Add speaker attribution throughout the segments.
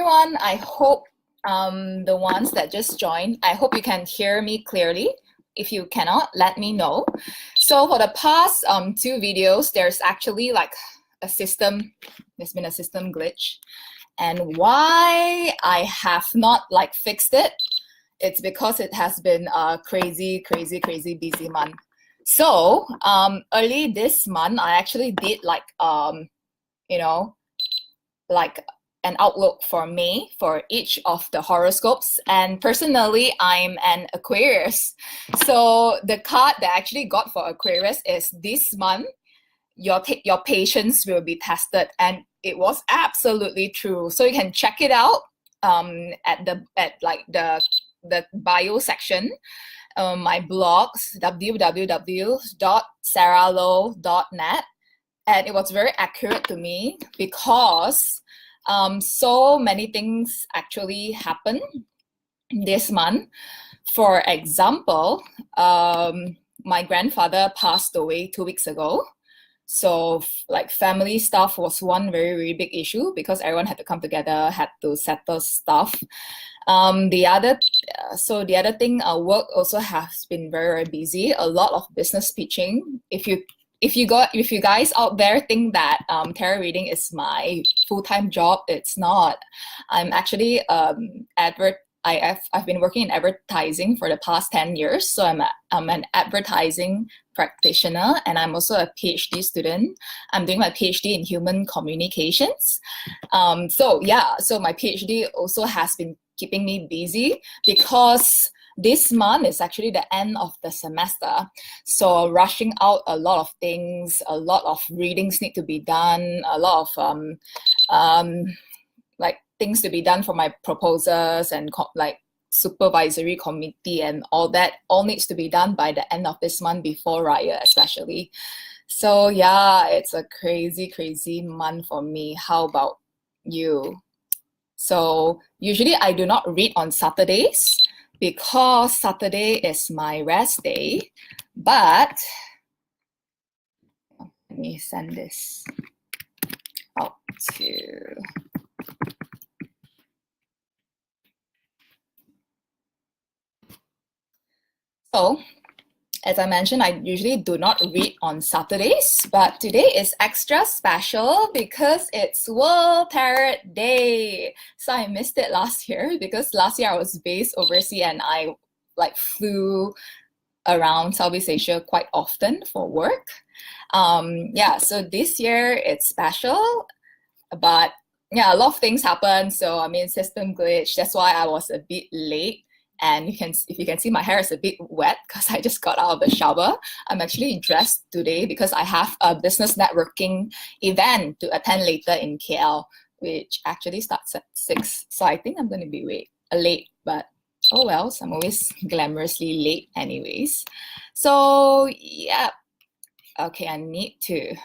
Speaker 1: everyone. I hope the ones that just joined, I hope you can hear me clearly. If you cannot, let me know. So for the past two videos, there's actually like there's been a system glitch. And why I have not like fixed it, it's because it has been a crazy busy month. So early this month, I actually did like like an outlook for May for each of the horoscopes. And personally, I'm an Aquarius. So the card that I actually got for Aquarius is this month, your patience will be tested. And it was absolutely true. So you can check it out at the bio section. My blogs, www.sarahlow.net. And it was very accurate to me because so many things actually happened this month. For example, my grandfather passed away 2 weeks ago. So like family stuff was one very big issue because everyone had to come together, had to settle stuff. The other thing, work also has been very busy. A lot of business pitching. If you guys out there think that tarot reading is my full-time job, it's not. I'm actually I've been working in advertising for the past 10 years. So I'm an advertising practitioner, and I'm also a Ph.D. student. I'm doing my Ph.D. in human communications. So my Ph.D. also has been keeping me busy because this month is actually the end of the semester. So rushing out a lot of things, a lot of readings need to be done, a lot of like things to be done for my proposals and like supervisory committee and all that all needs to be done by the end of this month before Raya especially. So yeah, it's a crazy month for me. How about you? So usually I do not read on Saturdays because Saturday is my rest day, but let me send this out to So, as I mentioned, I usually do not read on Saturdays, but today is extra special because it's World Tarot Day. So I missed it last year because last year I was based overseas and I like flew around Southeast Asia quite often for work. So this year it's special, but yeah, a lot of things happened. So I mean, system glitch. That's why I was a bit late. And if you can see, my hair is a bit wet because I just got out of the shower. I'm actually dressed today because I have a business networking event to attend later in KL, which actually starts at 6. So I think I'm going to be late, but oh well, so I'm always glamorously late anyways. So yeah, okay, I need to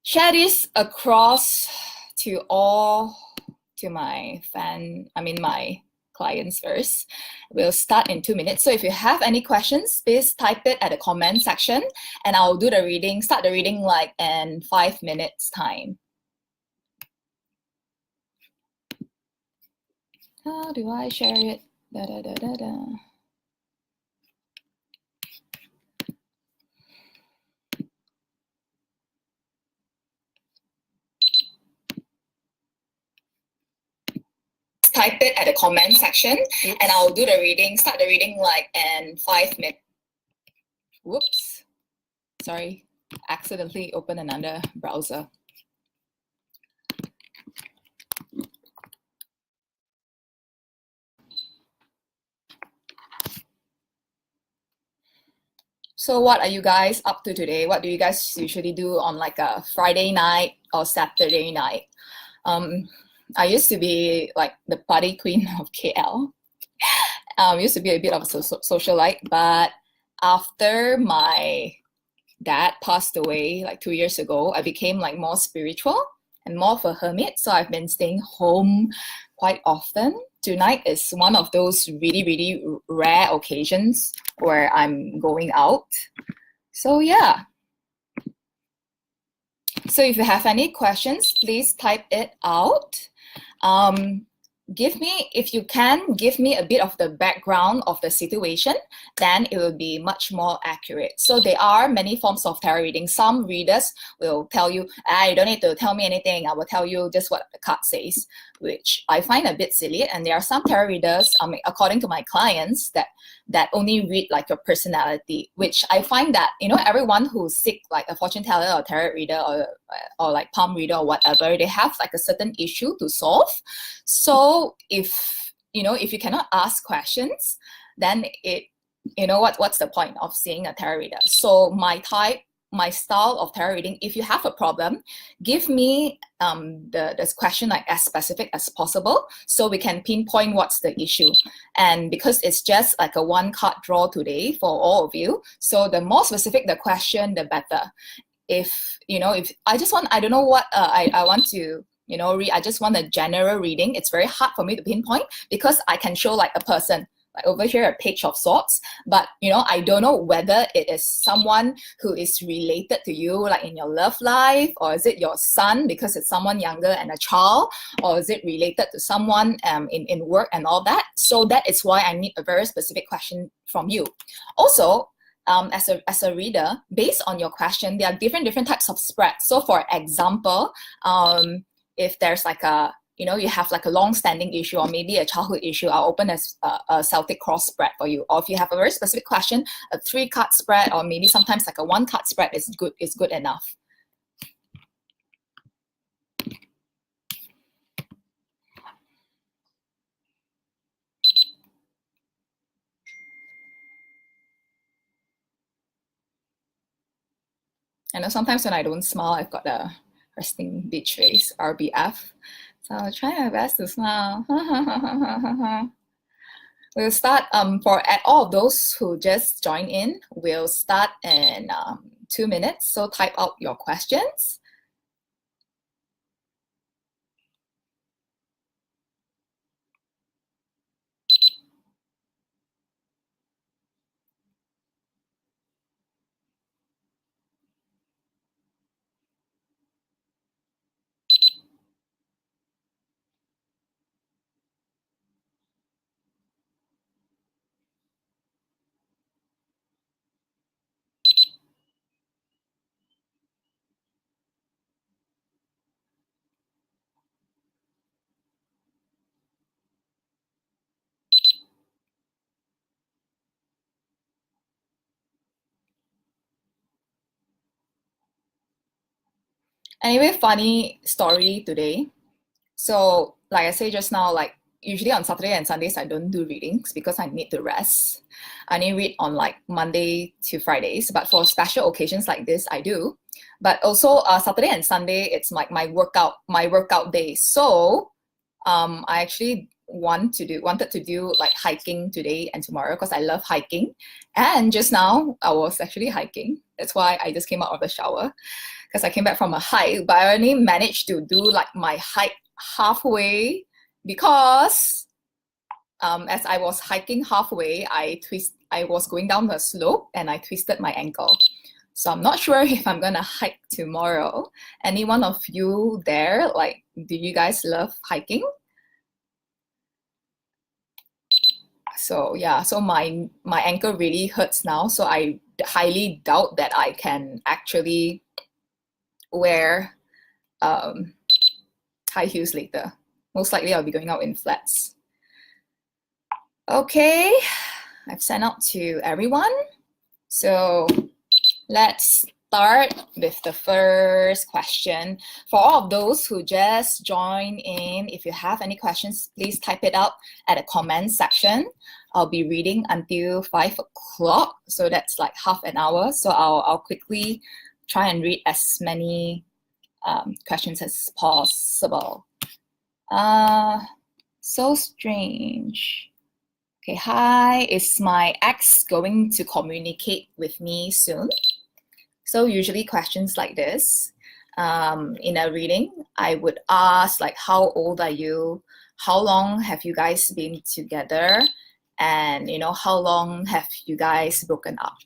Speaker 1: share this across to my clients first. We'll start in 2 minutes. So if you have any questions, please type it at the comment section and I'll do the reading, start the reading like in 5 minutes time. How do I share it? Type it at the comment section and I'll do the reading, start the reading like in 5 minutes. Whoops, sorry, accidentally opened another browser. So what are you guys up to today? What do you guys usually do on like a Friday night or Saturday night? I used to be like the party queen of KL. Used to be a bit of a socialite, but after my dad passed away like 2 years ago, I became like more spiritual and more of a hermit. So I've been staying home quite often. Tonight is one of those really rare occasions where I'm going out. So yeah. So if you have any questions, please type it out. If you can, give me a bit of the background of the situation, then it will be much more accurate. So there are many forms of tarot reading. Some readers will tell you, you don't need to tell me anything, I will tell you just what the card says, which I find a bit silly. And there are some tarot readers, according to my clients, that only read like your personality, which I find that, everyone who's sick, like a fortune teller or tarot reader or like palm reader or whatever, they have like a certain issue to solve. So if you cannot ask questions, then what's the point of seeing a tarot reader? So my style of tarot reading, if you have a problem, give me this question like as specific as possible so we can pinpoint what's the issue. And because it's just like a one card draw today for all of you, so the more specific the question, the better. If I just want, I don't know what I want to read, I just want a general reading. It's very hard for me to pinpoint because I can show like a person, like over here, a page of swords, but I don't know whether it is someone who is related to you, like in your love life, or is it your son because it's someone younger and a child, or is it related to someone in work and all that. So that is why I need a very specific question from you. Also, as a reader, based on your question, there are different types of spreads. So for example, if there's like you have like a long-standing issue or maybe a childhood issue, I'll open a Celtic cross spread for you. Or if you have a very specific question, a 3-card spread, or maybe sometimes like a 1-card spread is good enough. I know sometimes when I don't smile, I've got a resting beach face, RBF. So I'll try my best to smile. We'll start, for all of those who just joined in, we'll start in 2 minutes. So type out your questions. Anyway, funny story today. So like I said just now, like usually on Saturday and Sundays, I don't do readings because I need to rest. I need to read on like Monday to Fridays, but for special occasions like this, I do. But also Saturday and Sunday, it's like my workout day. So I actually wanted to do like hiking today and tomorrow because I love hiking. And just now I was actually hiking. That's why I just came out of the shower because I came back from a hike, but I only managed to do like my hike halfway because as I was hiking halfway, I was going down the slope and I twisted my ankle. So I'm not sure if I'm gonna hike tomorrow. Any one of you there, like, do you guys love hiking? So yeah, so my ankle really hurts now. So I highly doubt that I can actually wear high heels later. Most likely I'll be going out in flats. Okay, I've sent out to everyone. So let's start with the first question. For all of those who just joined in, if you have any questions, please type it out at the comment section. I'll be reading until 5 o'clock, so that's like half an hour. So I'll quickly try and read as many questions as possible. So strange. Okay, hi, is my ex going to communicate with me soon? So usually questions like this, in a reading, I would ask like, how old are you? How long have you guys been together? And how long have you guys broken up?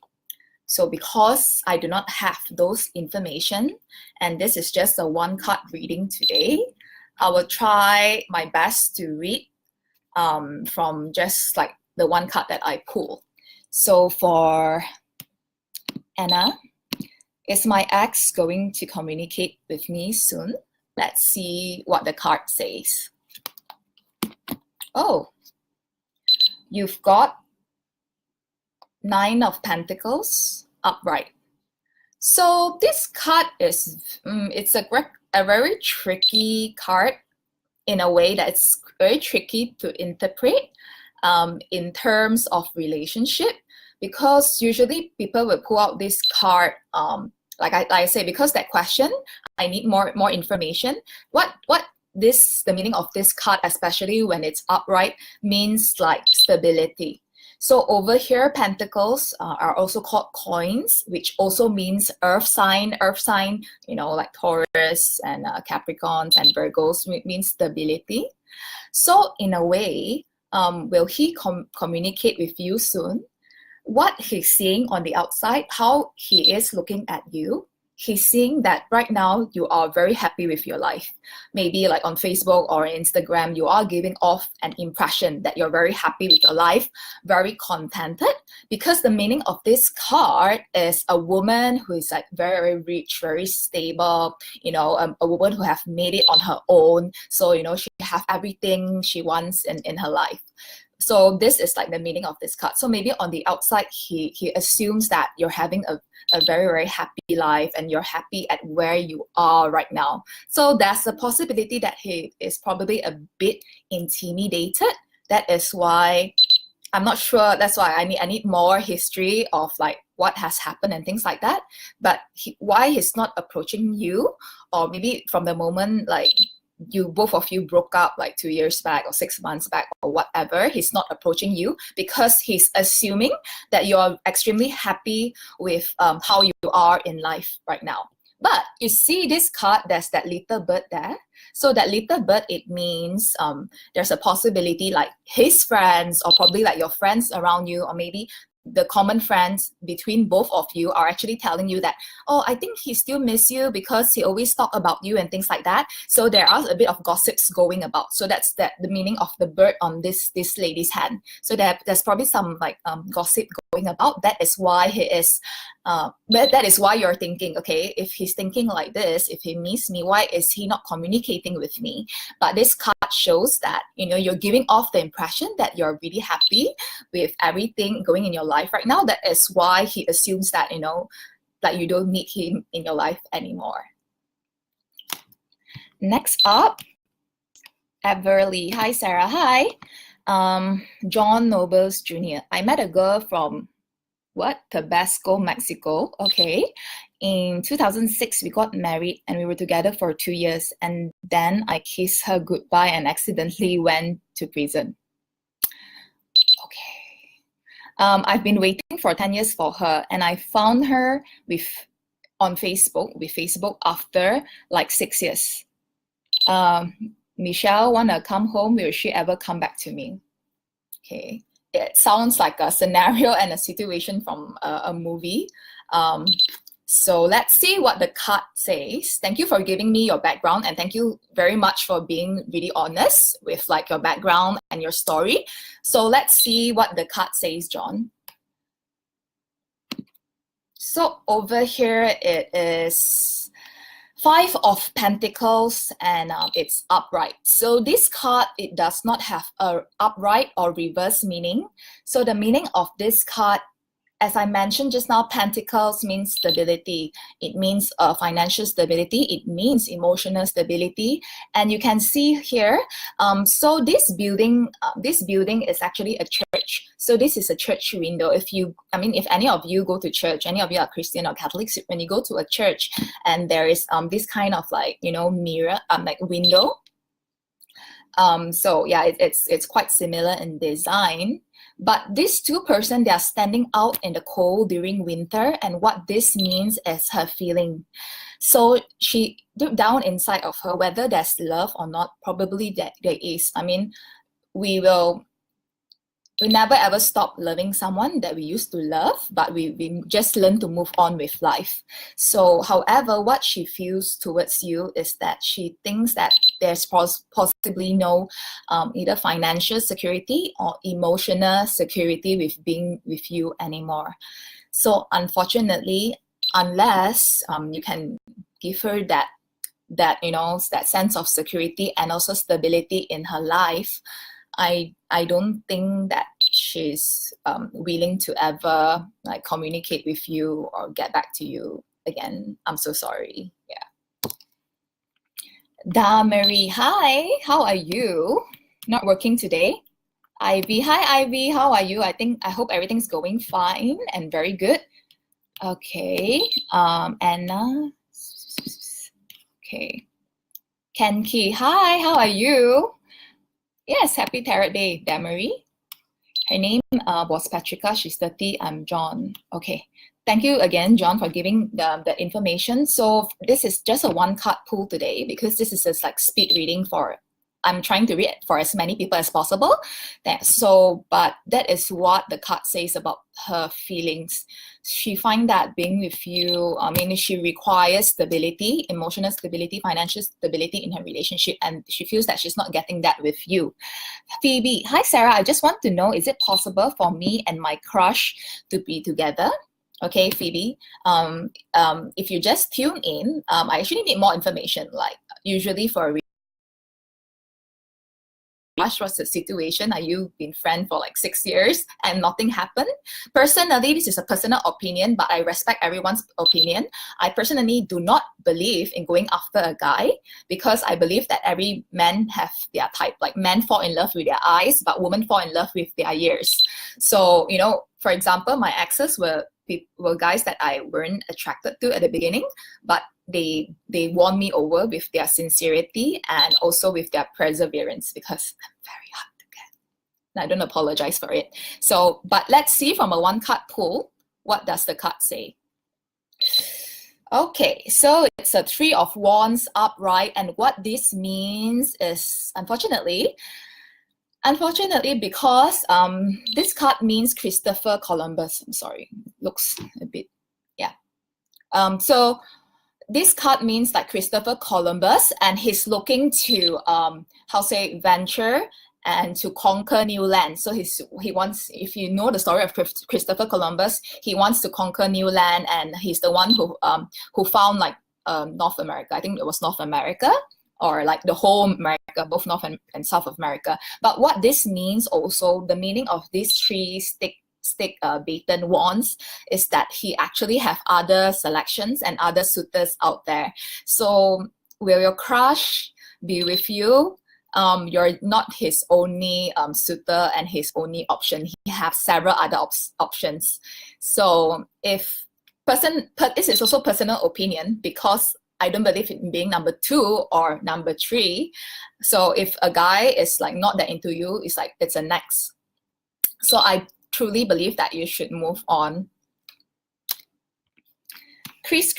Speaker 1: So because I do not have those information, and this is just a 1-card reading today, I will try my best to read from just like the one card that I pull. So for Anna, is my ex going to communicate with me soon? Let's see what the card says. Oh, you've got 9 of Pentacles upright. So this card is, it's a very tricky card in a way that it's very tricky to interpret in terms of relationship, because usually people will pull out this card, like I say, because that question, I need more information. What the meaning of this card, especially when it's upright, means like stability. So over here, pentacles are also called coins, which also means earth sign, you know, like Taurus and Capricorns and Virgos means stability. So in a way, will he communicate with you soon? What he's seeing on the outside, how he is looking at you, he's seeing that right now you are very happy with your life. Maybe like on Facebook or Instagram, you are giving off an impression that you're very happy with your life, very contented, because the meaning of this card is a woman who is like very rich, very stable, you know, a woman who have made it on her own. So, you know, she have everything she wants in her life. So this is like the meaning of this card. So maybe on the outside, he assumes that you're having a very, very happy life and you're happy at where you are right now. So there's a possibility that he is probably a bit intimidated. That is why I'm not sure. That's why I need more history of like what has happened and things like that. But why he's not approaching you, or maybe from the moment like both of you broke up like 2 years back or 6 months back or whatever, he's not approaching you because he's assuming that you're extremely happy with how you are in life right now. But you see this card, there's that little bird there. So that little bird, it means there's a possibility like his friends, or probably like your friends around you, or maybe the common friends between both of you are actually telling you that, oh, I think he still miss you because he always talk about you and things like that. So there are a bit of gossips going about. So that's the meaning of the bird on this lady's hand. So there's probably some like gossip going about. That is why he is that is why you're thinking, okay, if he's thinking like this, if he miss me, why is he not communicating with me? But this card shows that, you know, you're giving off the impression that you're really happy with everything going in your life right now. That is why he assumes that, you know, that you don't need him in your life anymore. Next up, Everly. Hi, Sarah. Hi. John Nobles Jr. I met a girl from Tabasco, Mexico. Okay. In 2006, we got married and we were together for 2 years. And then I kissed her goodbye and accidentally went to prison. Okay. I've been waiting for 10 years for her, and I found her on Facebook after like 6 years. Michelle, wanna come home? Will she ever come back to me? Okay. It sounds like a scenario and a situation from a movie. So let's see what the card says. Thank you for giving me your background, and thank you very much for being really honest with like your background and your story. So let's see what the card says, John. So over here it is 5 of Pentacles, and it's upright. So this card, it does not have a upright or reverse meaning. So the meaning of this card, as I mentioned just now, Pentacles means stability. It means financial stability. It means emotional stability. And you can see here, so this building is actually a church. So this is a church window. If any of you go to church, any of you are Christian or Catholics, when you go to a church and there is this kind of like, you know, mirror, like window. So yeah, it's quite similar in design. But these two persons, they are standing out in the cold during winter, and what this means is her feeling. So she, deep down inside of her, whether there's love or not, probably that there is. I mean, we will we never ever stop loving someone that we used to love, but we just learn to move on with life. So, however, what she feels towards you is that she thinks that there's possibly no either financial security or emotional security with being with you anymore. So, unfortunately, unless you can give her that that sense of security and also stability in her life, I don't think that she's willing to ever like communicate with you or get back to you again. I'm so sorry. Yeah. Da Marie, hi. How are you? Not working today. Ivy, hi Ivy. How are you? I hope everything's going fine and very good. Okay. Anna. Okay. Kenki, hi. How are you? Yes, happy Tarot Day, Damarie. Her name was Patricia. She's 30. I'm John. Okay. Thank you again, John, for giving the information. So this is just a one card pull today because this is just like speed reading for, I'm trying to read for as many people as possible. But that is what the card says about her feelings. She finds that being with you, she requires stability, emotional stability, financial stability in her relationship, and she feels that she's not getting that with you. Phoebe, hi Sarah, I just want to know, is it possible for me and my crush to be together? Okay, Phoebe, if you just tune in, I actually need more information, like usually for a what's the situation? Are you been friends for like 6 years and nothing happened? Personally, this is a personal opinion, but I respect everyone's opinion. I personally do not believe in going after a guy because I believe that every man have their type. Like men fall in love with their eyes, but women fall in love with their ears. So, for example, my exes were guys that I weren't attracted to at the beginning, but they won me over with their sincerity and also with their perseverance because I'm very hard to get. And I don't apologize for it. So, but let's see from a one card pull, what does the card say? Okay, so it's a Three of Wands upright, and what this means is, unfortunately, because this card means Christopher Columbus. I'm sorry, looks a bit, yeah. So this card means like Christopher Columbus, and he's looking to venture and to conquer new land. So he wants, if you know the story of Christopher Columbus, he wants to conquer new land, and he's the one who found like North America. I think it was North America, or like the whole America, both North and South of America. But what this means also, the meaning of these three stick baton wands is that he actually have other selections and other suitors out there. So will your crush be with you? You're not his only suitor and his only option. He has several other options. So if this is also personal opinion, because I don't believe in being number 2 or number 3. So if a guy is like not that into you, it's like it's a next. So I truly believe that you should move on. Chris.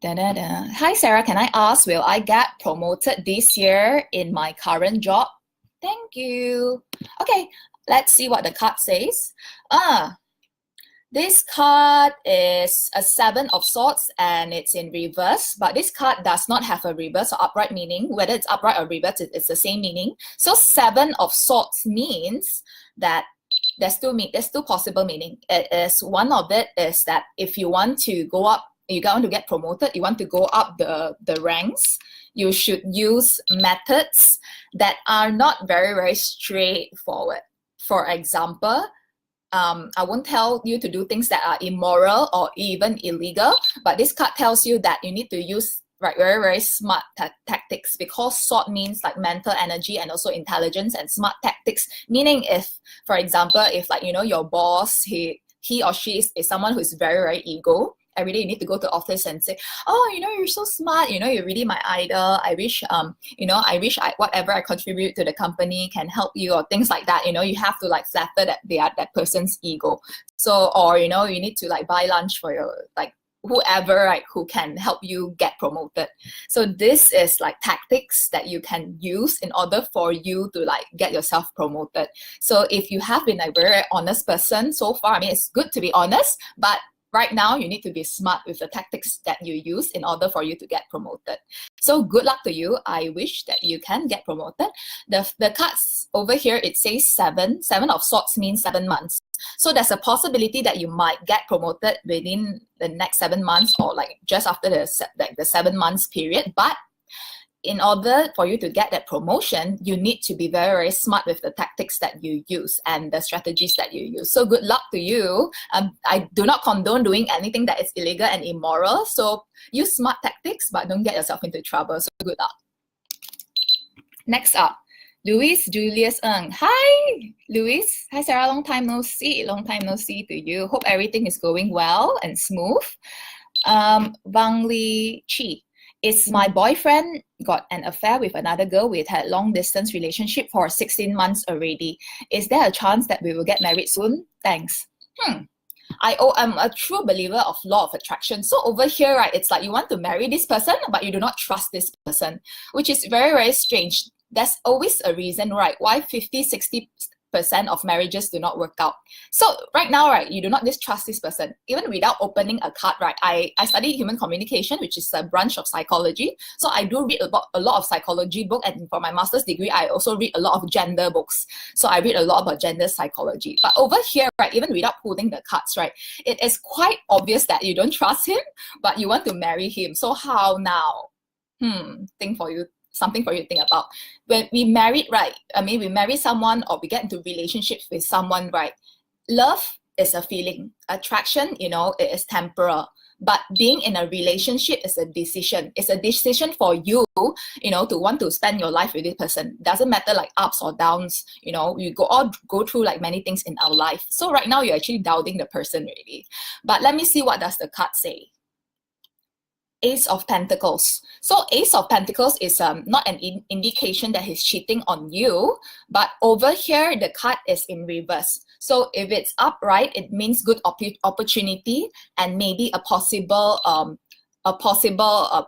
Speaker 1: Hi Sarah, can I ask, will I get promoted this year in my current job? Thank you. Okay, let's see what the card says. This card is a 7 of Swords and it's in reverse, but this card does not have a reverse or upright meaning. Whether it's upright or reverse, it's the same meaning. So 7 of Swords means that there's two possible meaning. It is, one of it is that if you want to go up, you want to get promoted, you want to go up the ranks, you should use methods that are not very, very straightforward. For example, I won't tell you to do things that are immoral or even illegal, but this card tells you that you need to use very, very smart tactics, because sword means like mental energy and also intelligence, and smart tactics meaning if, for example, if like, your boss, he or she is someone who is very, very ego. Every day you need to go to office and say, oh, you're so smart, you're really my idol. I wish, whatever I contribute to the company can help you, or things like that. You have to like flatter that person's ego. So, or, you need to like buy lunch for your, like, whoever, right, who can help you get promoted. So this is like tactics that you can use in order for you to like get yourself promoted. So if you have been a very honest person so far, I mean, it's good to be honest, but right now you need to be smart with the tactics that you use in order for you to get promoted. So good luck to you. I wish that you can get promoted. The cards over here, it says 7 of swords means 7 months. So there's a possibility that you might get promoted within the next 7 months, or like just after the 7 months period. But in order for you to get that promotion, you need to be very, very smart with the tactics that you use and the strategies that you use. So good luck to you. I do not condone doing anything that is illegal and immoral. So use smart tactics, but don't get yourself into trouble. So good luck. Next up, Luis Julius Ng. Hi, Luis. Hi, Sarah. Long time no see. Long time no see to you. Hope everything is going well and smooth. Wang Li Chi. Is my boyfriend got an affair with another girl. We've had long distance relationship for 16 months already. Is there a chance that we will get married soon? Thanks. I'm a true believer of law of attraction. So over here, right, it's like you want to marry this person, but you do not trust this person, which is very, very strange. There's always a reason, right, why 50-60% of marriages do not work out. So right now, right, you do not distrust this person. Even without opening a card, right, I study human communication, which is a branch of psychology. So I do read about a lot of psychology books, and for my master's degree, I also read a lot of gender books. So I read a lot about gender psychology. But over here, right, even without pulling the cards, right, it is quite obvious that you don't trust him, but you want to marry him. So how now? Something for you to think about. When we married, right, I mean, we marry someone or we get into relationships with someone, right, love is a feeling. Attraction, you know, it is temporal. But being in a relationship is a decision. It's a decision for you, you know, to want to spend your life with this person. Doesn't matter like ups or downs, you know, you go through like many things in our life. So right now you're actually doubting the person really. But let me see what does the card say. Ace of Pentacles. So Ace of Pentacles is not an indication that he's cheating on you, but over here the card is in reverse. So if it's upright, it means good opportunity and maybe a possible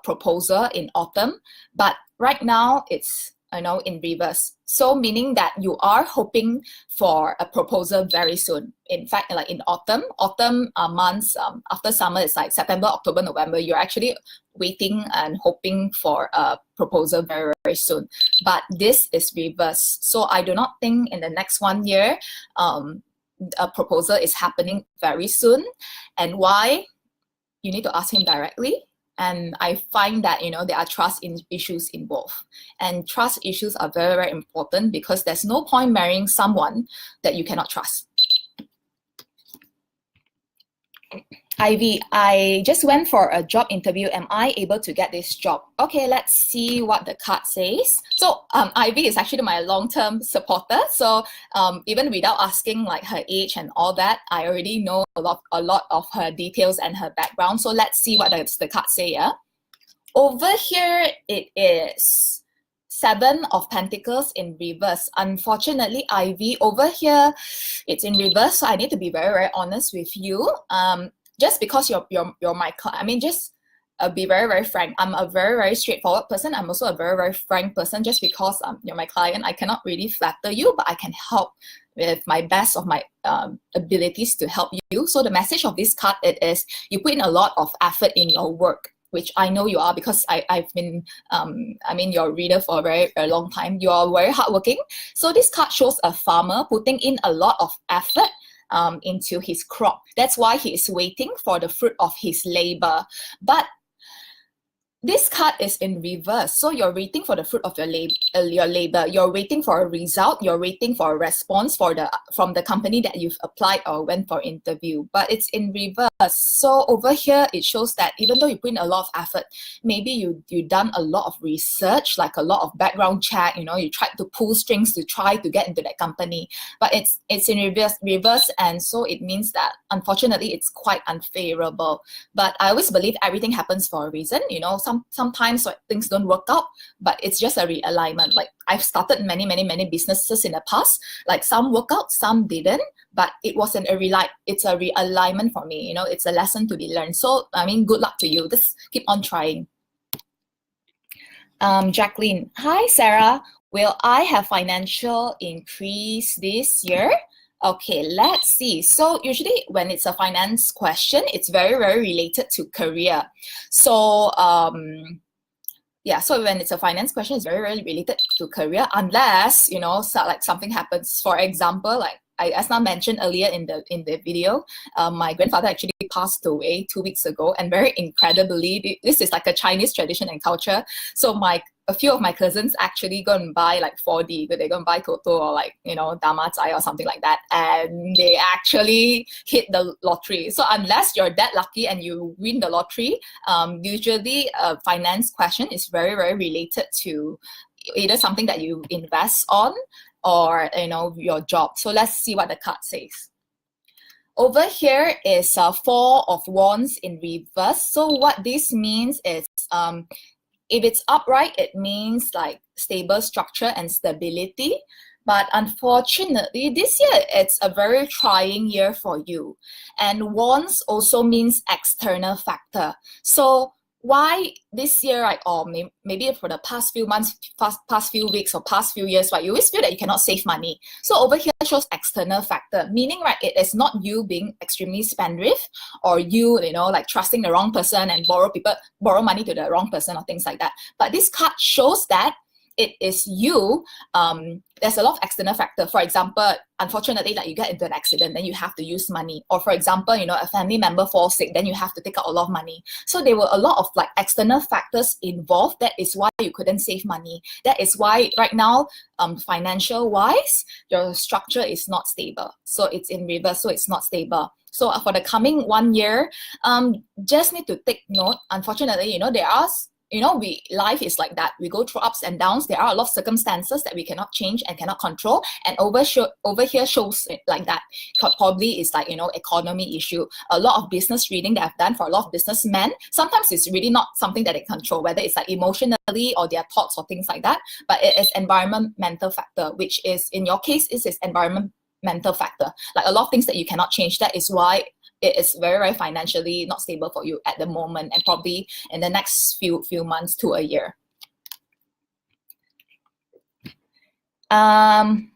Speaker 1: proposal in autumn. But right now it's, you know, in reverse. So meaning that you are hoping for a proposal very soon. In fact, like in autumn months, after summer, it's like September, October, November, you're actually waiting and hoping for a proposal very, very soon. But this is reverse. So I do not think in the next 1 year, a proposal is happening very soon. And why? You need to ask him directly. And I find that, you know, there are trust issues involved. And trust issues are very, very important because there's no point marrying someone that you cannot trust. Ivy, I just went for a job interview. Am I able to get this job? Okay, let's see what the card says. So Ivy is actually my long-term supporter. So even without asking like her age and all that, I already know a lot of her details and her background. So let's see what the card say. Yeah? Over here, it is 7 of Pentacles in reverse. Unfortunately, Ivy, over here, it's in reverse. So I need to be very, very honest with you. Just because you're my client, I mean, just be very, very frank. I'm a very, very straightforward person. I'm also a very, very frank person. Just because you're my client, I cannot really flatter you, but I can help with my best of my abilities to help you. So the message of this card, it is you put in a lot of effort in your work, which I know you are because I've been, your reader for a very, very long time. You are very hardworking. So this card shows a farmer putting in a lot of effort into his crop. That's why he is waiting for the fruit of his labor. But this card is in reverse. So you're waiting for the fruit of your labor. You're waiting for a result. You're waiting for a response from the company that you've applied or went for interview. But it's in reverse. So over here, it shows that even though you put in a lot of effort, maybe you done a lot of research, like a lot of background check. You know, you tried to pull strings to try to get into that company. But it's in reverse, and so it means that unfortunately it's quite unfavorable. But I always believe everything happens for a reason. You know, sometimes like, things don't work out, but it's just a realignment. Like I've started many businesses in the past. Like some work out, some didn't, but it wasn't it's a realignment for me. You know, it's a lesson to be learned. So I mean, good luck to you. Just keep on trying. Jacqueline, hi Sarah. Will I have financial increase this year? Okay, let's see. So usually when it's a finance question, it's very related to career. So yeah, so when it's a finance question, it's very related to career, unless, you know, so like something happens. For example, like as I mentioned earlier in the video, my grandfather actually passed away 2 weeks ago, and very incredibly, this is like a Chinese tradition and culture. So a few of my cousins actually go and buy like 4D, they go and buy Toto or like, you know, Dama Zai or something like that, and they actually hit the lottery. So unless you're that lucky and you win the lottery, usually a finance question is very related to either something that you invest on or, you know, your job. So let's see what the card says. Over here is 4 of Wands in reverse. So what this means is, if it's upright, it means like stable structure and stability. But unfortunately, this year, it's a very trying year for you. And Wands also means external factor. So why this year, right, or maybe for the past few months, past few weeks, or past few years, right, you always feel that you cannot save money. So over here shows external factor, meaning, right, it is not you being extremely spendthrift, or you know, like trusting the wrong person and borrow money to the wrong person or things like that. But this card shows that it is you. There's a lot of external factor. For example, unfortunately, like you get into an accident, then you have to use money. Or for example, you know, a family member falls sick, then you have to take out a lot of money. So there were a lot of like external factors involved. That is why you couldn't save money. That is why right now, financial wise, your structure is not stable. So it's in reverse, so it's not stable. So for the coming 1 year, just need to take note. Unfortunately, you know, life is like that. We go through ups and downs. There are a lot of circumstances that we cannot change and cannot control. And over here shows it like that. Probably it's like, you know, economy issue. A lot of business reading that I've done for a lot of businessmen, sometimes it's really not something that they control, whether it's like emotionally or their thoughts or things like that. But it is environmental factor, which is, in your case, is environmental factor. Like a lot of things that you cannot change. That is why it is very financially not stable for you at the moment, and probably in the next few months to a year. I'm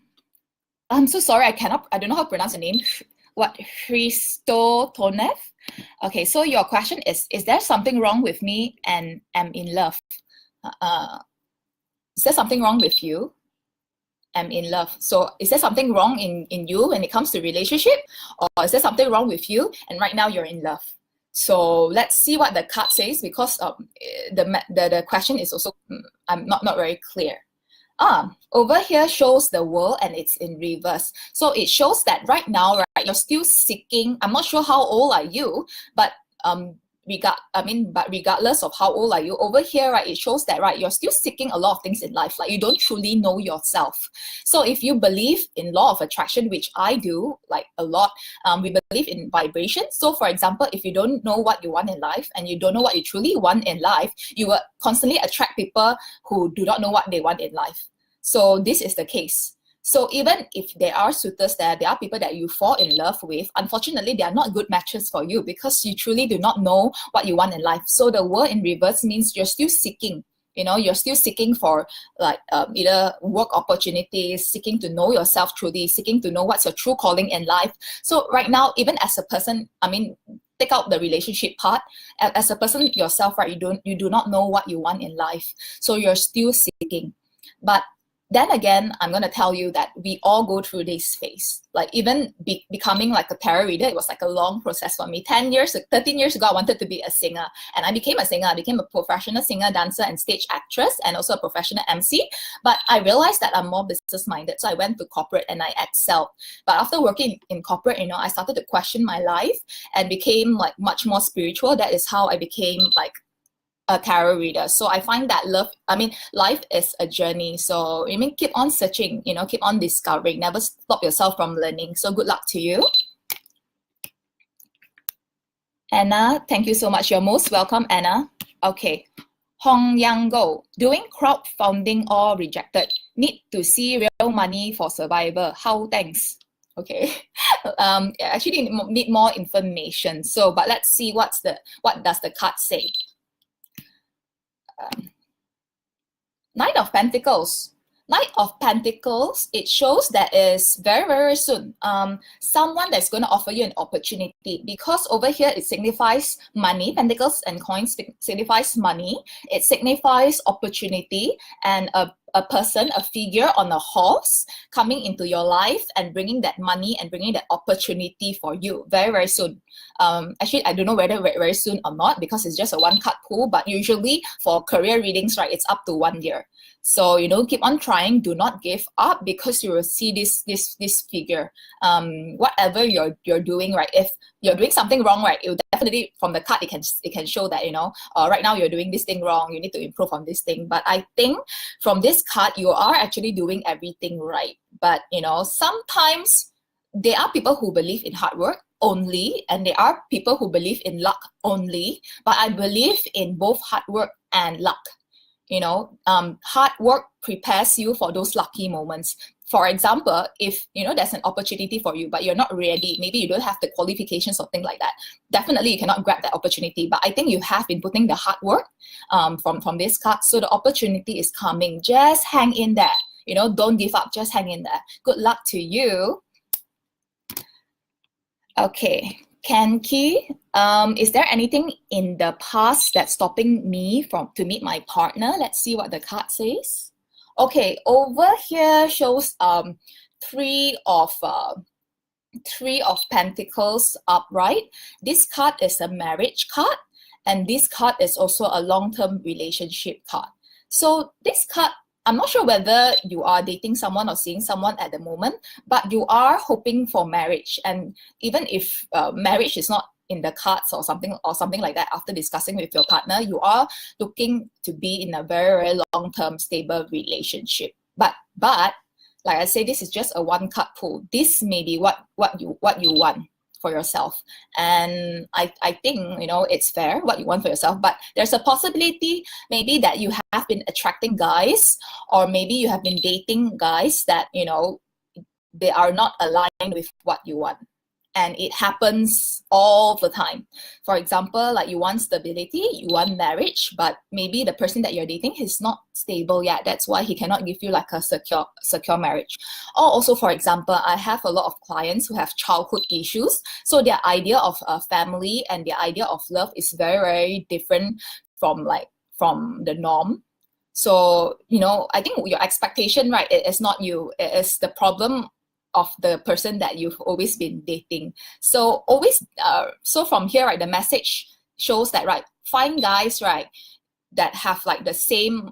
Speaker 1: so sorry, I don't know how to pronounce the name. What, Christotonev? Okay, so your question is there something wrong with me and am in love? Is there something wrong with you? I'm in love. So is there something wrong in you when it comes to relationship, or is there something wrong with you and right now you're in love? So let's see what the card says, because the question is also I'm not very clear. Over here shows the world and it's in reverse. So it shows that right now, right, you're still seeking. I'm not sure how old are you, but regardless of how old are you, over here, right, it shows that, right, you're still seeking a lot of things in life. Like you don't truly know yourself. So if you believe in law of attraction, which I do, like a lot, we believe in vibration. So for example, if you don't know what you want in life and you don't know what you truly want in life, you will constantly attract people who do not know what they want in life. So this is the case. So even if there are suitors there are people that you fall in love with, unfortunately, they are not good matches for you because you truly do not know what you want in life. So the world in reverse means you're still seeking. You know, you're still seeking for like either work opportunities, seeking to know yourself truly, seeking to know what's your true calling in life. So right now, even as a person, take out the relationship part. As a person yourself, right, you do not know what you want in life. So you're still seeking. But then again, I'm going to tell you that we all go through this phase. Like even becoming like a tarot reader, it was like a long process for me. 13 years ago, I wanted to be a singer. And I became a singer. I became a professional singer, dancer, and stage actress, and also a professional MC. But I realized that I'm more business-minded. So I went to corporate and I excelled. But after working in corporate, I started to question my life and became like much more spiritual. That is how I became like a tarot reader. So I find that life is a journey. So keep on searching, keep on discovering, never stop yourself from learning. So good luck to you. Anna, thank you so much. You're most welcome, Anna. Okay. Hong Yang Go, doing crowdfunding or rejected. Need to see real money for survival. How thanks? Okay, actually need more information. So, but let's see what does the card say. Knight of Pentacles. Knight of Pentacles, it shows that is very, very soon. Someone that's going to offer you an opportunity, because over here it signifies money. Pentacles and coins signifies money. It signifies opportunity, and a person, a figure on a horse coming into your life and bringing that money and bringing that opportunity for you very, very soon. Actually, I don't know whether very soon or not, because it's just a one card pull, but usually for career readings, right, it's up to 1 year. So, you know, keep on trying, do not give up, because you will see this figure. Whatever you're doing, right, if you're doing something wrong, right, it will definitely, from the card, it can show that, you know, right now you're doing this thing wrong, you need to improve on this thing. But I think from this card, you are actually doing everything right. But, you know, sometimes there are people who believe in hard work only, and there are people who believe in luck only. But I believe in both hard work and luck. You know, hard work prepares you for those lucky moments. For example, if, you know, there's an opportunity for you, but you're not ready, maybe you don't have the qualifications or things like that, definitely you cannot grab that opportunity. But I think you have been putting the hard work from this card. So the opportunity is coming. Just hang in there. You know, don't give up. Just hang in there. Good luck to you. Okay. Kenki, is there anything in the past that's stopping me to meet my partner? Let's see what the card says. Okay, over here shows three of Pentacles upright. This card is a marriage card, and this card is also a long-term relationship card. So this card, I'm not sure whether you are dating someone or seeing someone at the moment, but you are hoping for marriage. And even if marriage is not in the cards or something like that, after discussing with your partner, you are looking to be in a very, very long-term stable relationship. But like I say, this is just a one card pull. This may be what you want for yourself. And I think, you know, it's fair what you want for yourself, but there's a possibility maybe that you have been attracting guys, or maybe you have been dating guys that, you know, they are not aligned with what you want. And it happens all the time. For example, like you want stability, you want marriage, but maybe the person that you're dating is not stable yet. That's why he cannot give you like a secure marriage. Or also, for example, I have a lot of clients who have childhood issues. So their idea of a family and their idea of love is very, very different from the norm. So, you know, I think your expectation, right, it is not you. It is the problem of the person that you've always been dating. So always, so from here, right, the message shows that, right, find guys, right, that have like the same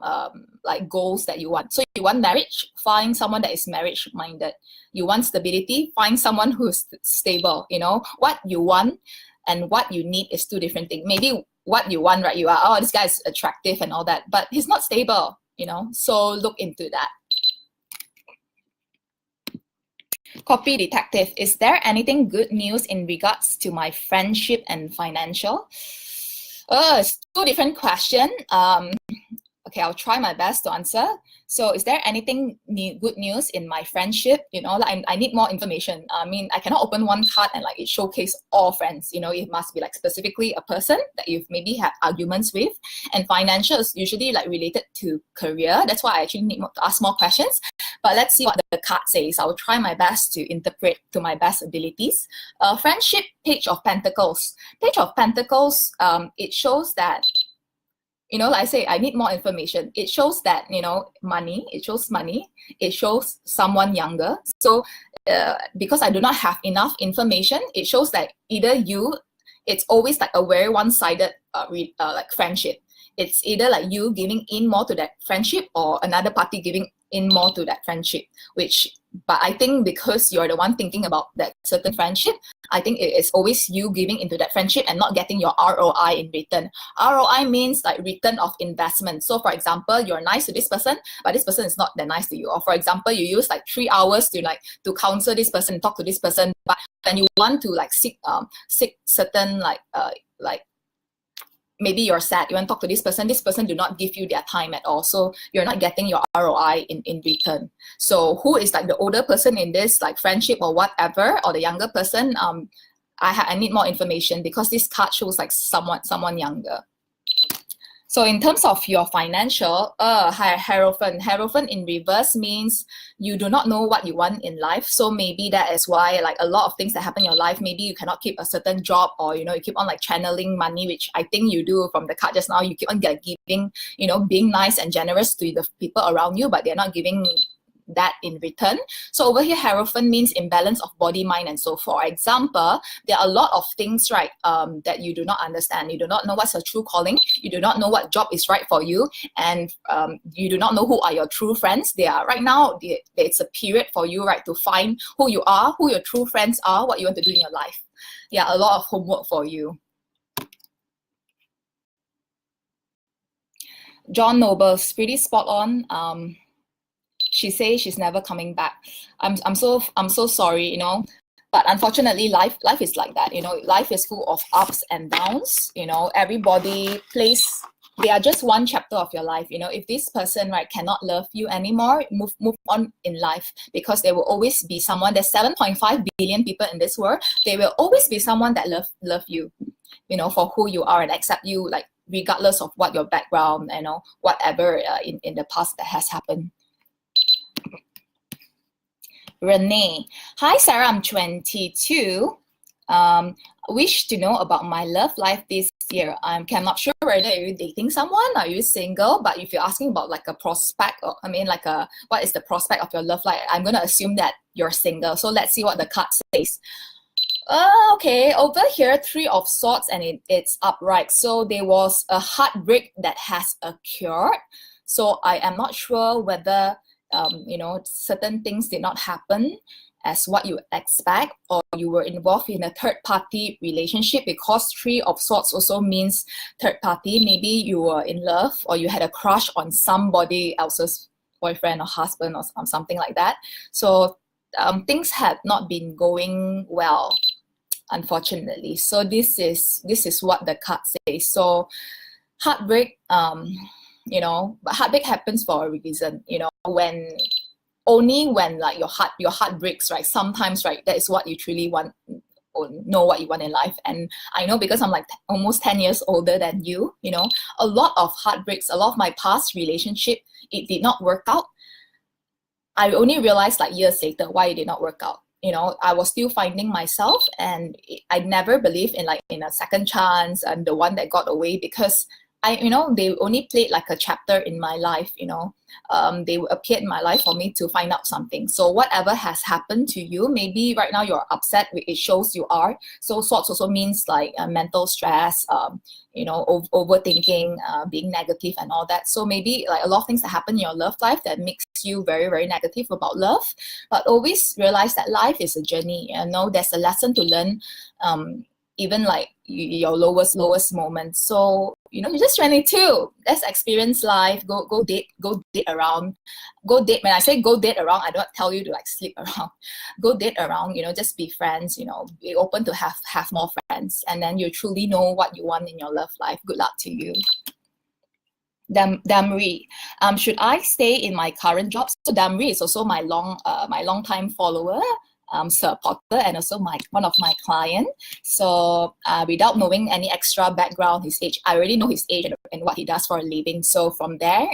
Speaker 1: like goals that you want. So you want marriage, find someone that is marriage minded. You want stability, find someone who's stable. You know, what you want and what you need is two different things. Maybe what you want, right, you are, oh, this guy is attractive and all that, but he's not stable, you know, so look into that. Copy detective, is there anything good news in regards to my friendship and financial? It's two different questions. Okay, I'll try my best to answer. So is there anything good news in my friendship? You know, like I need more information. I mean, I cannot open one card and like it showcase all friends. You know, it must be like specifically a person that you've maybe had arguments with. And financial is usually like related to career. That's why I actually need to ask more questions. But let's see what the card says. I will try my best to interpret to my best abilities. Friendship, Page of Pentacles. Page of Pentacles, it shows that, you know, like I say, I need more information. It shows that, you know, money, it shows money, it shows someone younger. So because I do not have enough information, it shows that either you, it's always like a very one-sided like friendship. It's either like you giving in more to that friendship or another party giving in more to that friendship, but I think because you're the one thinking about that certain friendship, I think it is always you giving into that friendship and not getting your ROI in return. ROI means like return of investment. So for example, you're nice to this person, but this person is not that nice to you. Or for example, you use like 3 hours to counsel this person, talk to this person, but when you want to like seek certain like maybe you're sad, you want to talk to this person do not give you their time at all. So you're not getting your ROI in return. So who is like the older person in this like friendship or whatever, or the younger person? I need more information, because this card shows like someone younger. So in terms of your financial, Hierophant in reverse means you do not know what you want in life. So maybe that is why like a lot of things that happen in your life, maybe you cannot keep a certain job, or you keep on like channeling money, which I think you do from the card just now. You keep on giving, being nice and generous to the people around you, but they're not giving that in return. So over here, Hierophant means imbalance of body, mind, and soul. For example, there are a lot of things, right, that you do not understand. You do not know what's your true calling. You do not know what job is right for you, and you do not know who are your true friends. They are right now. It's a period for you, right, to find who you are, who your true friends are, what you want to do in your life. Yeah, a lot of homework for you. John Noble's pretty spot on. She says she's never coming back. I'm so sorry, but unfortunately life is like that. Life is full of ups and downs. Everybody plays, they are just one chapter of your life. If this person, right, cannot love you anymore, move on in life, because there will always be someone. There's 7.5 billion people in this world. There will always be someone that love you, for who you are and accept you, like regardless of what your background, whatever in the past that has happened. Renee, hi Sarah, I'm 22. Wish to know about my love life this year. I'm not sure whether you're dating someone, are you single, but if you're asking about like a prospect, or what is the prospect of your love life, I'm going to assume that you're single. So let's see what the card says. Okay, over here, 3 of Swords, and it's upright. So there was a heartbreak that has occurred. So I am not sure whether certain things did not happen as what you expect, or you were involved in a third-party relationship, because 3 of Swords also means third party. Maybe you were in love, or you had a crush on somebody else's boyfriend or husband or something like that. So things had not been going well, unfortunately. So this is what the card says. So heartbreak, but heartbreak happens for a reason, when like your heart breaks, right? Sometimes, right, that is what you truly want, or know what you want in life. And I know, because I'm like almost 10 years older than you, a lot of heartbreaks, a lot of my past relationship, it did not work out. I only realized like years later why it did not work out. I was still finding myself, and I never believed in a second chance and the one that got away, because they only played like a chapter in my life. They appeared in my life for me to find out something. So whatever has happened to you, maybe right now you're upset, it shows you are. So Swords also means like mental stress, overthinking, being negative and all that. So maybe like a lot of things that happen in your love life that makes you very, very negative about love. But always realize that life is a journey. There's a lesson to learn, even like your lowest moments. So you're just 22. Let's experience life. Go date around. Go date. When I say go date around, I don't tell you to like sleep around. Go date around. Just be friends. Be open to have more friends, and then you truly know what you want in your love life. Good luck to you. Damri, should I stay in my current job? So Damri is also my long time follower, supporter, and also one of my clients. So without knowing any extra background, his age, I already know his age and what he does for a living. So from there,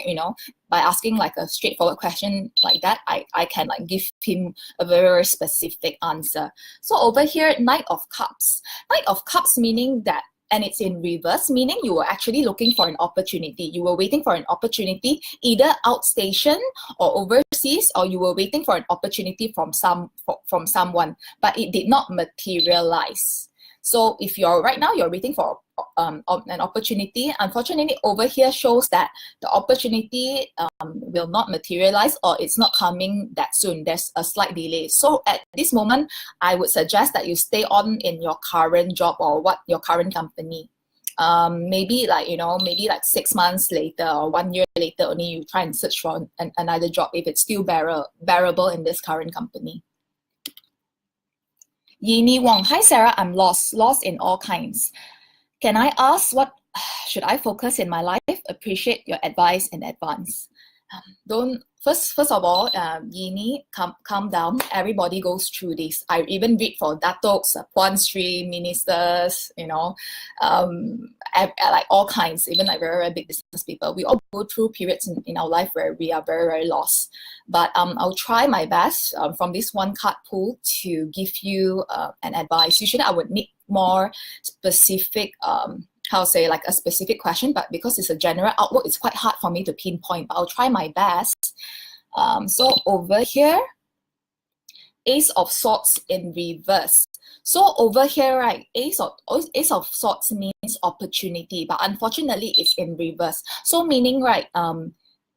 Speaker 1: by asking like a straightforward question like that, I can like give him a very, very specific answer. So over here, Knight of Cups. Knight of Cups meaning that, and it's in reverse, meaning you were actually looking for an opportunity. You were waiting for an opportunity, either outstation or overseas, or you were waiting for an opportunity from someone, but it did not materialize. So if right now you're waiting for an opportunity, unfortunately over here shows that the opportunity will not materialize, or it's not coming that soon. There's a slight delay. So at this moment, I would suggest that you stay on in your current job or your current company. Maybe like 6 months later or 1 year later, only you try and search for another job if it's still bearable in this current company. Yini Wong, hi Sarah, I'm lost in all kinds. Can I ask what should I focus in my life? Appreciate your advice in advance. Don't first of all, Yini, calm down. Everybody goes through this. I even read for datos, Puan Sri ministers, you know, like all kinds, even like very, very big business people. We all go through periods in our life where we are very, very lost. But I'll try my best from this one card pool to give you an advice. Usually I would need more specific how to say, like a specific question, but because it's a general outlook, it's quite hard for me to pinpoint, but I'll try my best. So over here, Ace of Swords in reverse. So over here, right, Ace of Swords means opportunity, but unfortunately it's in reverse. So meaning, right,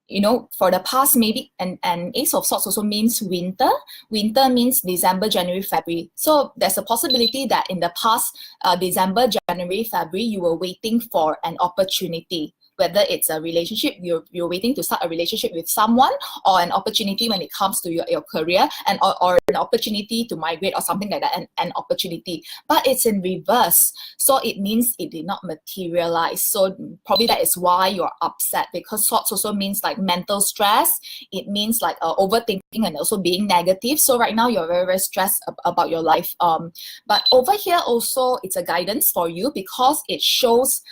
Speaker 1: you know, for the past maybe, and Ace of Swords also means winter. Winter means December, January, February. So there's a possibility that in the past, December, January, February, you were waiting for an opportunity. Whether it's a relationship, you're waiting to start a relationship with someone, or an opportunity when it comes to your career, and or an opportunity to migrate or something like that, an opportunity. But it's in reverse. So it means it did not materialize. So probably that is why you're upset, because swords also means like mental stress. It means like overthinking and also being negative. So right now you're very, very stressed about your life. But over here also, it's a guidance for you because it shows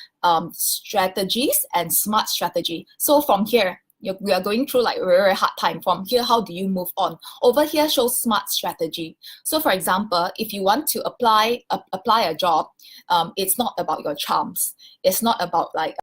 Speaker 1: strategies and smart strategy. So from here, we are going through like a very, very hard time. From here, how do you move on? Over here shows smart strategy. So for example, if you want to apply a job, it's not about your charms. It's not about like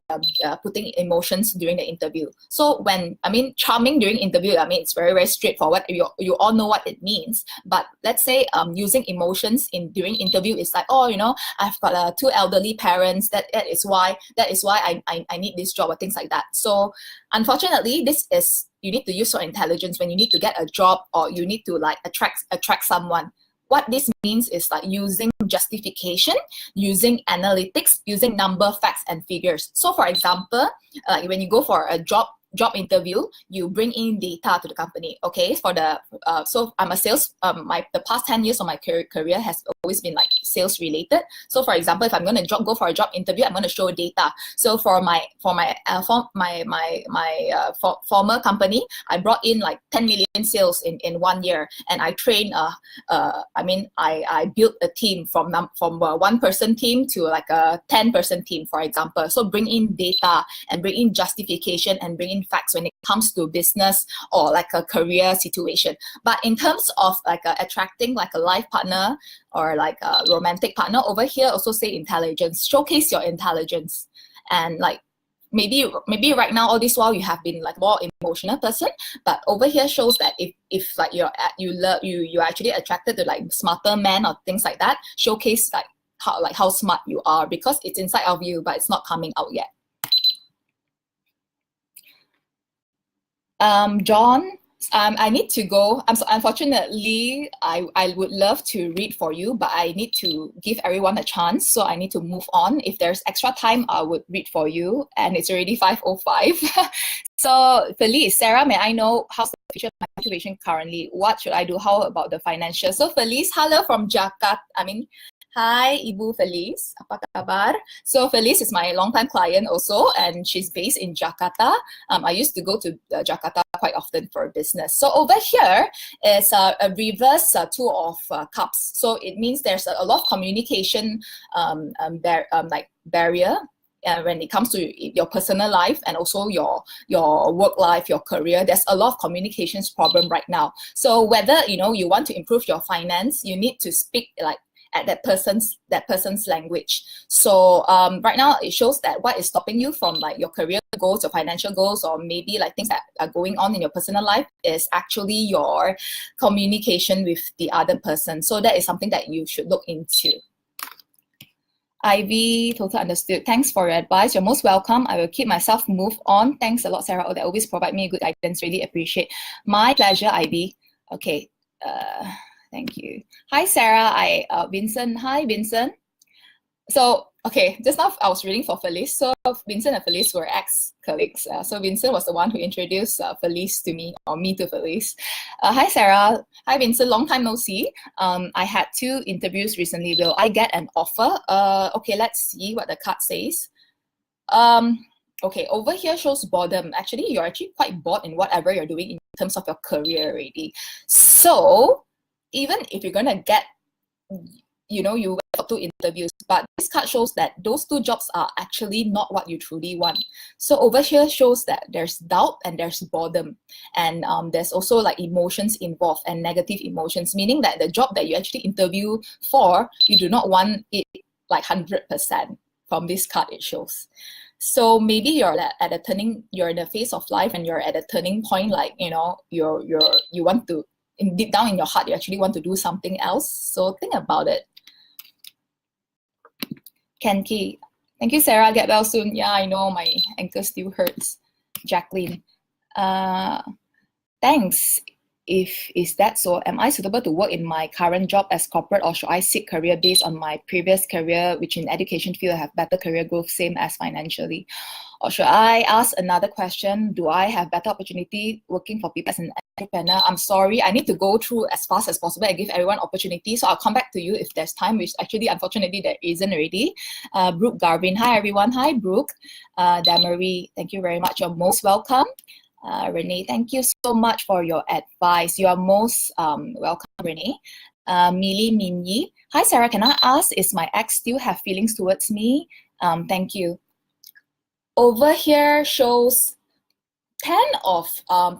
Speaker 1: putting emotions during the interview. So when, I mean, charming during interview, I mean, it's very, very straightforward. You all know what it means. But let's say using emotions during interview is like, oh, you know, I've got 2 elderly parents. That is why I need this job, or things like that. So unfortunately, you need to use your intelligence when you need to get a job, or you need to like attract someone. What this means is like using justification, using analytics, using number, facts, and figures. So for example, like when you go for a job interview, you bring in data to the company. Okay, for the so I'm a sales. The past 10 years of my career has always been like sales related. So for example, if I'm going to go for a job interview, I'm going to show data. So for my former company, I brought in like 10 million sales in 1 year, and I trained I built a team from a 1-person team to like a 10-person team, for example. So bring in data and bring in justification and bring in facts when it comes to business or like a career situation. But in terms of like attracting like a life partner or like a romantic partner, over here also say intelligence. Showcase your intelligence. And like maybe right now, all this while, you have been like more emotional person, but over here shows that if like you're actually attracted to like smarter men or things like that, showcase like how smart you are, because it's inside of you, but it's not coming out yet. John, I need to go. Unfortunately, I would love to read for you, but I need to give everyone a chance, so I need to move on. If there's extra time, I would read for you, and it's already 5:05. So Felice, Sarah, may I know how's the future of my situation currently? What should I do? How about the financial? So Felice, hello from Jakarta. Hi, Ibu Felice. Apa kabar? So Felice is my longtime client also, and she's based in Jakarta. I used to go to Jakarta quite often for business. So over here is a reverse Two of Cups. So it means there's a lot of communication barrier when it comes to your personal life and also your work life, your career. There's a lot of communications problem right now. So whether you want to improve your finance, you need to speak like at that person's language. So right now it shows that what is stopping you from like your career goals, your financial goals, or maybe like things that are going on in your personal life is actually your communication with the other person. So that is something that you should look into. Ivy, totally understood. Thanks for your advice. You're most welcome. I will keep myself move on. Thanks a lot, Sarah. They always provide me good guidance. Really appreciate. My pleasure, Ivy. Okay. Thank you. Hi, Sarah. Vincent. Hi, Vincent. So, okay, just now I was reading for Felice. So Vincent and Felice were ex-colleagues. So Vincent was the one who introduced Felice to me, or me to Felice. Hi, Sarah. Hi, Vincent. Long time no see. I had 2 interviews recently. Will I get an offer? Okay, let's see what the card says. Okay, over here shows boredom. Actually, you're actually quite bored in whatever you're doing in terms of your career already. So even if you're gonna get, you know, you went for 2 interviews, but this card shows that those 2 jobs are actually not what you truly want. So over here shows that there's doubt and there's boredom, and there's also like emotions involved and negative emotions, meaning that the job that you actually interview for, you do not want it like 100% from this card it shows. So maybe you're at a turning, you're in the phase of life and you're at a turning point, like, you know, you want to, deep down in your heart, you actually want to do something else. So think about it. Kenki, thank you, Sarah. Get well soon. Yeah, I know my ankle still hurts. Jacqueline, thanks. Is that so? Am I suitable to work in my current job as corporate, or should I seek career based on my previous career, which in education field have better career growth, same as financially? Or should I ask another question? Do I have better opportunity working for people as an entrepreneur? I'm sorry, I need to go through as fast as possible and give everyone opportunity. So I'll come back to you if there's time, which actually, unfortunately, there isn't already. Brooke Garvin, hi everyone. Hi Brooke. Damarie, thank you very much. You're most welcome. Renee, thank you so much for your advice. You are most welcome, Renee. Mili Minyi, hi Sarah, can I ask, is my ex still have feelings towards me? Thank you. Over here shows 10 of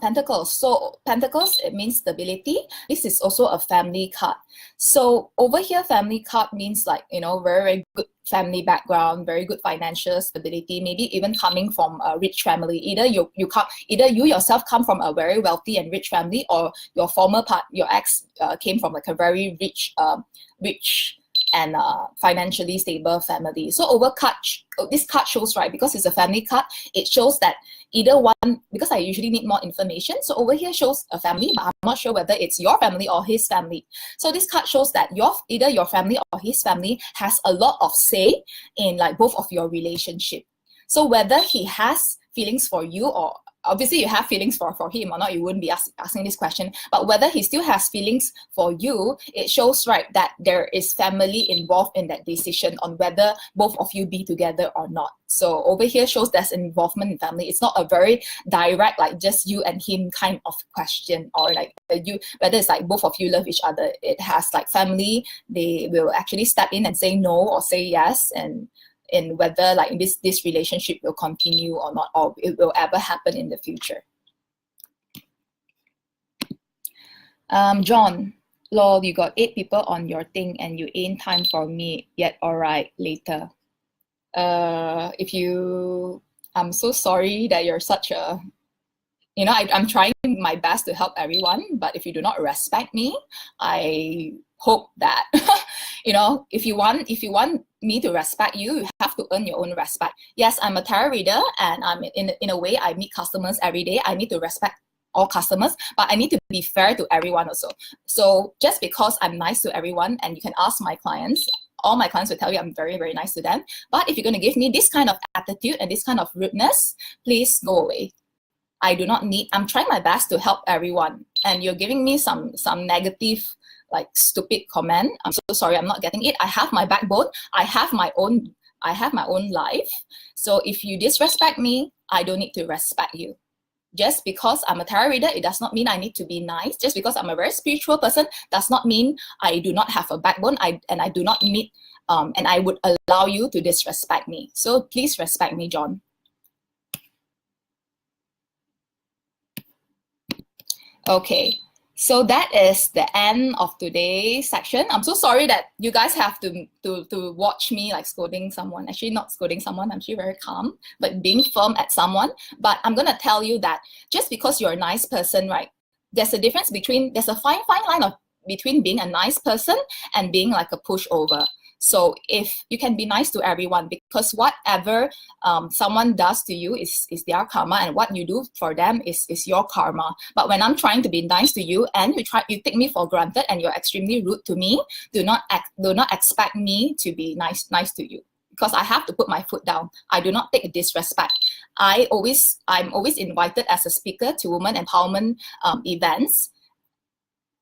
Speaker 1: Pentacles. So Pentacles, it means stability. This is also a family card. So over here, family card means like, you know, very, very good family background, very good financial stability, maybe even coming from a rich family. Either you yourself come from a very wealthy and rich family, or your your ex came from like a very rich and financially stable family. So this card shows, right, because it's a family card, it shows that either one, because I usually need more information, so over here shows a family, but I'm not sure whether it's your family or his family. So this card shows that either your family or his family has a lot of say in like both of your relationship. So whether he has feelings for you, or obviously you have feelings for him or not, you wouldn't be asking this question, but whether he still has feelings for you, it shows, right, that there is family involved in that decision on whether both of you be together or not. So over here shows there's involvement in family. It's not a very direct, like just you and him kind of question, or like whether it's like both of you love each other. It has like family, they will actually step in and say no or say yes, and in whether like this relationship will continue or not, or it will ever happen in the future. John, lol, you got 8 people on your thing and you ain't time for me yet. All right, later. I'm so sorry that you're such a, you know, I'm trying my best to help everyone, but if you do not respect me, I hope that you know, if you want me to respect you, you have to earn your own respect. Yes, I'm a tarot reader, and I'm in a way, I meet customers every day. I need to respect all customers, but I need to be fair to everyone also. So just because I'm nice to everyone, and you can ask my clients, all my clients will tell you I'm very, very nice to them. But if you're going to give me this kind of attitude and this kind of rudeness, please go away. I do not need, I'm trying my best to help everyone, and you're giving me some negative, like stupid comment. I'm so sorry, I'm not getting it. I have my backbone. I have my own life. So if you disrespect me, I don't need to respect you. Just because I'm a tarot reader, it does not mean I need to be nice. Just because I'm a very spiritual person does not mean I do not have a backbone. And I do not need, and I would allow you to disrespect me. So please respect me, John. Okay. So that is the end of today's section. I'm so sorry that you guys have to watch me like scolding someone. Actually, not scolding someone. I'm actually very calm, but being firm at someone. But I'm gonna tell you that just because you're a nice person, right? There's a difference between, there's a fine line between being a nice person and being like a pushover. So if you can be nice to everyone, because whatever someone does to you is their karma, and what you do for them is your karma. But when I'm trying to be nice to you and you take me for granted and you're extremely rude to me, do not expect me to be nice to you, because I have to put my foot down. I do not take disrespect. I'm always invited as a speaker to women empowerment events.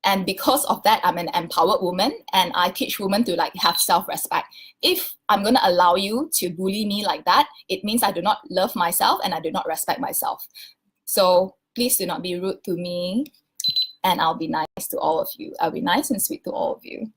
Speaker 1: And because of that, I'm an empowered woman, and I teach women to like have self-respect. If I'm going to allow you to bully me like that, it means I do not love myself and I do not respect myself. So please do not be rude to me, and I'll be nice to all of you. I'll be nice and sweet to all of you.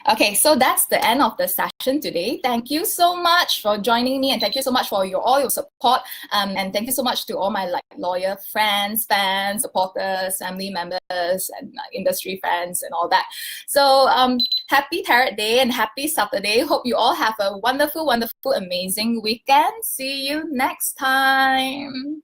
Speaker 1: Okay, so that's the end of the session today. Thank you so much for joining me, and thank you so much for all your support. And thank you so much to all my like lawyer friends, fans, supporters, family members, and industry friends, and all that. So happy Tarot Day and happy Saturday. Hope you all have a wonderful, wonderful, amazing weekend. See you next time.